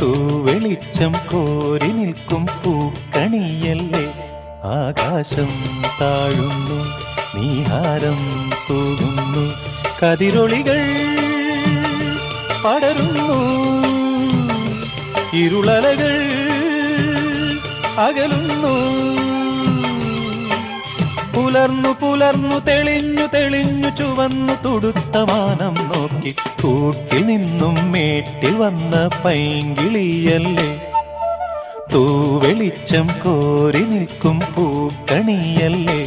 തൂവെളിച്ചം കോരി നിൽക്കും പൂക്കണിയല്ലേ. ആകാശം താഴുന്നു, നീഹാരം തൂകുന്നു, കതിരൊളികൾ പടരുന്നു, ഇരുളലകൾ അകലുന്നു. പുലർന്നു പുലർന്നു തെളിഞ്ഞു തെളിഞ്ഞു ചുവന്നു തുടുത്ത മാനം നോക്കി കൂട്ടിൽ നിന്നും മേട്ടിൽ വന്ന പൈങ്കിളിയല്ലേ. തൂവെളിച്ചം കോരി നിൽക്കും പൂക്കണിയല്ലേ.